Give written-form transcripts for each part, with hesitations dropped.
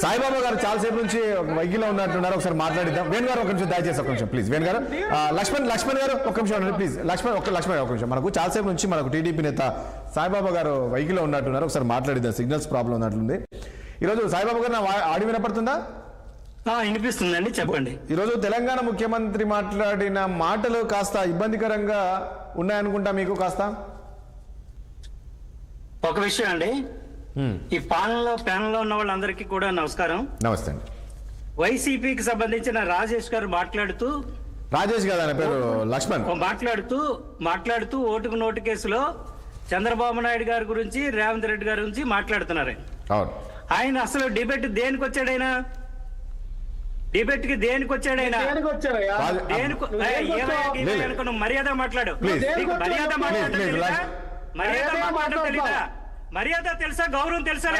సాయిబాబా గారు చాలాసేపు నుంచి వైద్యులో ఉన్నట్టున్నారు, ఒకసారి మాట్లాడిద్దాం. వేణు గారు ఒక నిమిషం దయచేసి ఒక నిమిషం ప్లీజ్. వేణు గారు, లక్ష్మణ్ గారు ఒక నిమిషం ప్లీజ్. లక్ష్మణ్ ఒక నిమిషం. మనకు చాలాసేపు నుంచి మనకు టీడీపీ నేత సాయిబాబా గారు వైద్యులో ఉన్నట్టున్నారు, ఒకసారి మాట్లాడిద్దాం. Signals problem ఉన్నట్లుంది. ఈరోజు సాయిబాబా గారు నా ఆడియో వినపడుతుందా? వినిపిస్తుందండి, చెప్పండి. ఈరోజు తెలంగాణ ముఖ్యమంత్రి మాట్లాడిన మాటలు కాస్త ఇబ్బందికరంగా ఉన్నాయనుకుంటా మీకు కాస్త. ఒక విషయం అండి, ఈ ప్యానల్లో ఉన్న వాళ్ళందరికీ కూడా నమస్కారం. నమస్తే అండి. వైసీపీకి సంబంధించిన రాజేష్ గారు మాట్లాడుతూ, రాజేష్ గారు ఆయన పేరు లక్ష్మణ్, మాట్లాడుతూ ఓటుకు నోటు కేసులో చంద్రబాబు నాయుడు గారి గురించి, రేవంత్ రెడ్డి గారి గురించి మాట్లాడుతున్నారు. అవును, ఆయన అసలు డిబేట్ దేనికి వచ్చాడైనా? డిబేట్ కి దేనికి వచ్చాడైనా? మర్యాద మాట్లాడు. మర్యాద తెలుసా, గౌరవం తెలుసా?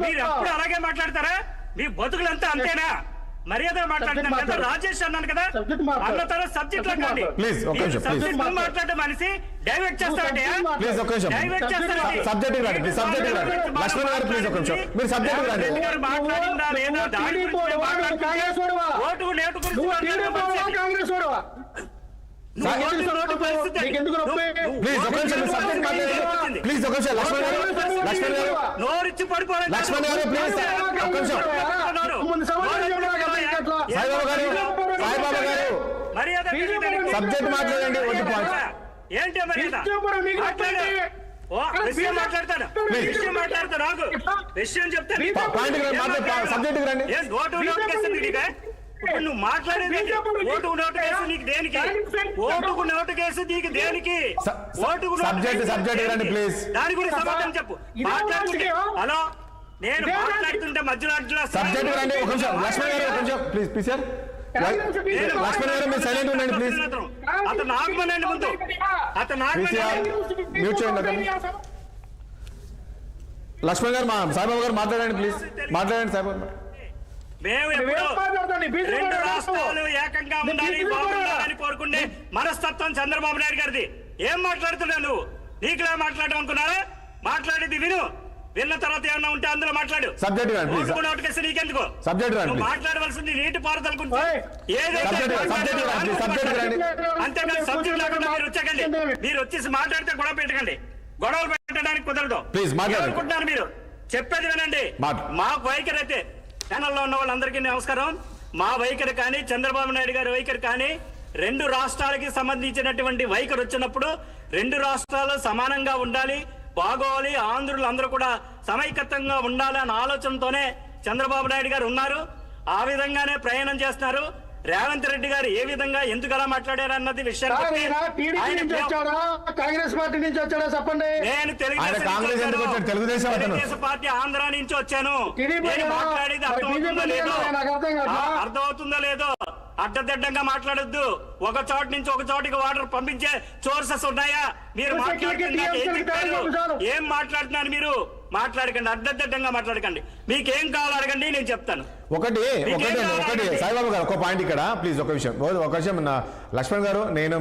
మీరు ఎప్పుడు అలాగే మాట్లాడతారా? మీ బతుకులంతా అంతేనా? మర్యాద మాట్లాడుతున్నారు. రాజేష్ అన్నాను కదా, అన్న తర్వాత సబ్జెక్ట్ లో కానీ మాట్లాడడం మనిషి డైవర్ట్ చేస్తారంటే మాట్లాడిందా లేదా దాని ఓటు నేటు నోరిచ్చి పడిపోవాలి. సబ్జెక్ట్ మాట్లాడండి. ఏంటి మర్యాద? విషయం మాట్లాడతాడు, విషయం మాట్లాడతాడు. నాకు విషయం చెప్తాను. నువ్వు మాట్లాడేది ఓటుకు నోటు కేసు నీకు దేనికి? ఓటుకు నోటు కేసు నీకు దేనికి? ఓటుకు దాని గురించి సమాధానం చెప్పు. మాట్లాడుతుంటే హలో, నేను మాట్లాడుతుంటే మధ్యలో అతను నాగమనండి ముందు, అతను లక్ష్మణ్ గారు, సాయిబాబా గారు మాట్లాడండి ప్లీజ్. మాట్లాడండి సాయిబాబా. మేము ఎప్పుడు రెండు రాష్ట్రాలు ఏకంగా ఉండాలి, బాగుండాలని కోరుకుంటే మనస్తత్వం చంద్రబాబు నాయుడు గారిది. ఏం మాట్లాడుతున్నావు నువ్వు? నీకులా మాట్లాడడం అనుకున్నారా? మాట్లాడేది విను, విన్న తర్వాత ఏమన్నా ఉంటే అందులో మాట్లాడు. నోటికేసి నీకెందుకు? మాట్లాడవలసింది నీటి పారుదల గురించి. అంతేకాదు సబ్జెక్ట్ లేకుండా మీరు వచ్చాకండి. మీరు వచ్చేసి మాట్లాడితే గొడవ పెట్టకండి. గొడవలు పెట్టడానికి కుదరదు. అనుకుంటున్నారు మీరు? చెప్పేది వినండి. మా వైఖరి అయితే ఛానల్లో ఉన్న వాళ్ళందరికీ నమస్కారం. మా వైఖరి కానీ, చంద్రబాబు నాయుడు గారి వైఖరి కానీ, రెండు రాష్ట్రాలకి సంబంధించినటువంటి వైఖరి వచ్చినప్పుడు రెండు రాష్ట్రాలు సమానంగా ఉండాలి, బాగోవాలి, ఆంధ్రులు అందరూ కూడా సమైక్యతంగా ఉండాలి అన్న ఆలోచనతోనే చంద్రబాబు నాయుడు గారు ఉన్నారు. ఆ విధంగానే ప్రయాణం చేస్తున్నారు. రేవంత్ రెడ్డి గారు ఏ విధంగా ఎందుకు అలా మాట్లాడారు అన్నది విషయం కాంగ్రెస్ పార్టీ నుంచి వచ్చాడా చెప్పండి. నేను తెలుగుదేశం పార్టీ ఆంధ్ర నుంచి వచ్చాను. మాట్లాడేది అర్థమవుతుందో లేదో అడ్డదిడ్డంగా మాట్లాడొద్దు. ఒక చోట నుంచి ఒక చోటికి వాటర్ పంపించే సోర్సెస్ ఉన్నాయా? మీరు ఏం మాట్లాడుతున్నారు? మీరు మాట్లాడకండి, అడ్డదిడ్డంగా మాట్లాడకండి. మీకేం కావాలో అడగండి, నేను చెప్తాను. ఒకటి సాయిబాబా గారు ఒక పాయింట్ ఇక్కడ ప్లీజ్. ఒక విషయం లక్ష్మణ్ గారు, నేను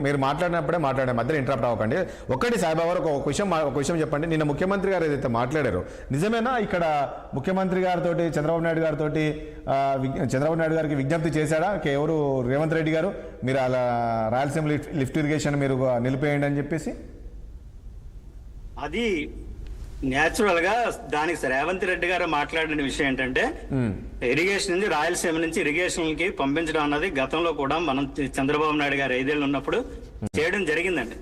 మీరు మాట్లాడినప్పుడే మాట్లాడే, మధ్యలో ఇంటరప్ట్ అవ్వకండి. ఒకటి సాయిబాబా గారు ఒక విషయం చెప్పండి. నిన్న ముఖ్యమంత్రి గారు ఏదైతే మాట్లాడారో నిజమేనా? ఇక్కడ ముఖ్యమంత్రి గారితో చంద్రబాబు నాయుడు గారికి విజ్ఞప్తి చేశాడా ఎవరు? రేవంత్ రెడ్డి గారు, మీరు అలా రాయలసీమ లిఫ్ట్ ఇరిగేషన్ మీరు నిలిపేయండి అని చెప్పేసి. అది న్యాచురల్ గా దానికి రేవంత్ రెడ్డి గారు మాట్లాడిన విషయం ఏంటంటే, ఇరిగేషన్ నుంచి రాయలసీమ నుంచి ఇరిగేషన్ కి పంపించడం అన్నది గతంలో కూడా మనం చంద్రబాబు నాయుడు గారు 5 ఏళ్ళు ఉన్నప్పుడు చేయడం జరిగిందండి.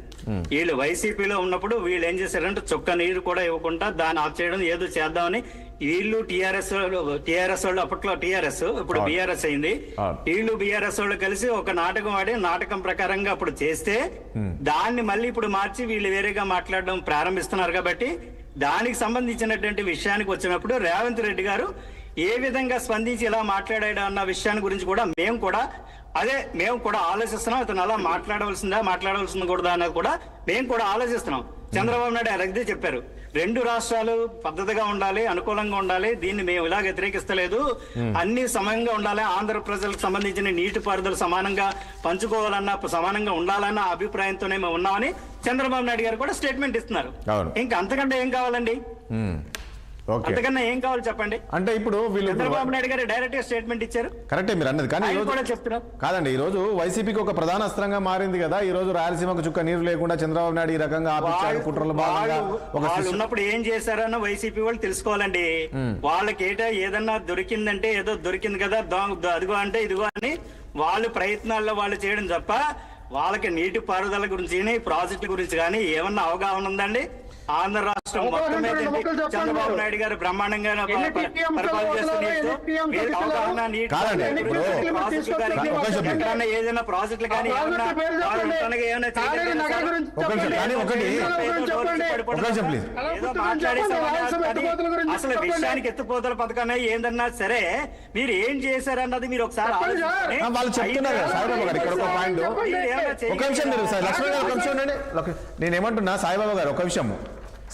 వీళ్ళు వైసీపీలో ఉన్నప్పుడు వీళ్ళు ఏం చేశారంటే చుక్క నీరు కూడా ఇవ్వకుండా దాన్ని ఆఫ్ చేయడం, ఏదో చేద్దామని వీళ్ళు టీఆర్ఎస్ వాళ్ళు, అప్పట్లో టీఆర్ఎస్, ఇప్పుడు బీఆర్ఎస్ అయింది. వీళ్ళు బీఆర్ఎస్ వాళ్ళు కలిసి ఒక నాటకం ఆడి, నాటకం ప్రకారంగా అప్పుడు చేస్తే దాన్ని మళ్ళీ ఇప్పుడు మార్చి వీళ్ళు వేరేగా మాట్లాడడం ప్రారంభిస్తున్నారు. కాబట్టి దానికి సంబంధించినటువంటి విషయానికి వచ్చినప్పుడు రేవంత్ రెడ్డి గారు ఏ విధంగా స్పందించి ఇలా మాట్లాడాడు అన్న విషయాన్ని గురించి కూడా మేము కూడా ఆలోచిస్తున్నాం. ఇతను అలా మాట్లాడవలసింది కూడా అన్నది కూడా మేము కూడా ఆలోచిస్తున్నాం. చంద్రబాబు నాయుడు అదే చెప్పారు, రెండు రాష్ట్రాలు పద్ధతిగా ఉండాలి, అనుకూలంగా ఉండాలి, దీన్ని మేము ఇలా వ్యతిరేకిస్తలేదు, అన్ని సమంగా ఉండాలి, ఆంధ్ర ప్రజలకు సంబంధించిన నీటిపారుదల సమానంగా పంచుకోవాలన్న, సమానంగా ఉండాలన్న అభిప్రాయంతోనే మేము ఉన్నామని చంద్రబాబు నాయుడు గారు కూడా స్టేట్మెంట్ ఇస్తున్నారు. ఇంకా అంతకంటే ఏం కావాలండి? Okay. అంతకన్నా ఏం కావాలి చెప్పండి. అంటే ఇప్పుడు వీళ్ళు చంద్రబాబు నాయుడు గారు డైరెక్ట్ గా స్టేట్మెంట్ ఇచ్చారు. కరెక్టే మీరు అన్నది, కానీ ఈ ఆయన రోజు కూడా చెప్తున్నారు. కాదండి, ఈ రోజు వైసీపీకి ఒక ప్రధాన అస్త్రంగా మారింది కదా. ఈ రోజు రాయలసీమకు చుక్క నీరు లేకుండా చంద్రబాబు నాయుడు ఈ రకంగా ఆపించారు కుట్రలు భాగంగా. వాళ్ళు ఉన్నప్పుడు ఏం చేశారన్న వైసీపీ వాళ్ళు తెలుసుకోవాలండి. వాళ్ళకి ఏదన్నా దొరికిందంటే ఏదో దొరికింది కదా అదిగో అంటే ఇదిగో అని వాళ్ళు ప్రయత్నాల్లో వాళ్ళు చేయడం తప్ప వాళ్ళకి నీటి పారుదల గురించి ప్రాజెక్టుల గురించి కానీ ఏమన్నా అవగాహన ఉందండి? ఆంధ్ర రాష్ట్రం మొత్తం మీద చంద్రబాబు నాయుడు గారు బ్రహ్మాండంగా పరిపాలన చేస్తున్నారు. ఎక్కడన్నా ఏదైనా ప్రాజెక్టులు కానీ ఏదో మాట్లాడే అసలు విషయానికి ఎత్తుపోతల పథకాన్ని ఏందన్నా సరే మీరు ఏం చేశారన్నది మీరు ఒకసారి వాళ్ళు చెప్తున్నారు. సాయిబాబా గారు ఇక్కడ ఒక పాయింట్, ఒక నిమిషం మీరు లక్ష్మణ్ గారు ఒక నిమిషం ఉండండి. నేనేమంటున్నా సాయిబాబా గారు ఒక విషయం,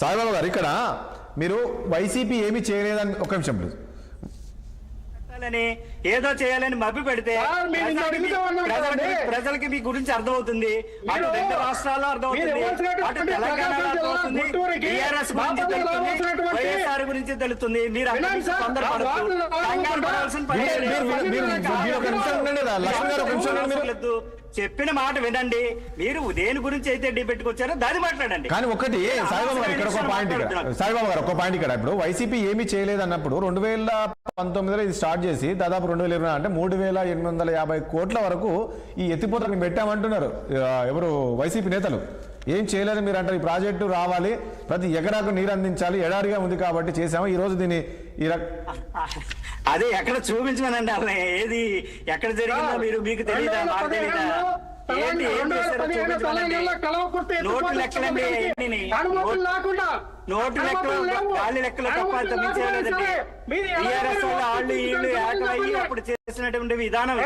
సాయిబాబా గారు ఇక్కడ మీరు వైసీపీ ఏమీ చేయలేదని ఒక నిమిషం ప్లీజ్. ఏదో చేయాలని మభ్య పెడితే ప్రజలకి మీ గురించి అర్థమవుతుంది. అటు రెండు రాష్ట్రాల్లో అర్థమవుతుంది, అటు తెలంగాణలో అర్థమవుతుంది, టీఆర్ఎస్ గురించి తెలుస్తుంది, వైఎస్ఆర్ గురించి తెలుస్తుంది. మీరు చెప్పిన మాట వినండి. మీరు దేని గురించి అయితే పెట్టుకొచ్చారో దాన్ని మాట్లాడండి. కానీ ఒకటి సాయిబాబా గారు ఇక్కడ ఒక పాయింట్, సాయిబాబా గారు ఒక పాయింట్ ఇక్కడ ఇప్పుడు వైసీపీ ఏమీ చేయలేదు అన్నప్పుడు 2019లో ఇది స్టార్ట్ చేసి దాదాపు 2020 అంటే 3,850 కోట్ల వరకు ఈ ఎత్తిపోతలను పెట్టామంటున్నారు ఎవరు వైసీపీ నేతలు. ఏం చేయలేదు మీరు అంటారు. ఈ ప్రాజెక్టు రావాలి, ప్రతి ఎకరాకు నీరు అందించాలి, ఎడారిగా ఉంది కాబట్టి చేసాము. ఈ రోజు దీన్ని అదే ఎక్కడ చూపించమనండి. అలా ఏది ఎక్కడ జరిగిందో మీకు తెలియదా? నాకు తెలియదా? ఏంటి ఏం చేశారో చూపించమనండి. నోటు లెక్కలండి, నోటు లెక్కలు గాలి లెక్కలు తప్ప తప్పించేదండి. టీఆర్ఎస్ వాళ్ళు వీళ్ళు ఏకమయ్యి అప్పుడు చేసినటువంటి విధానం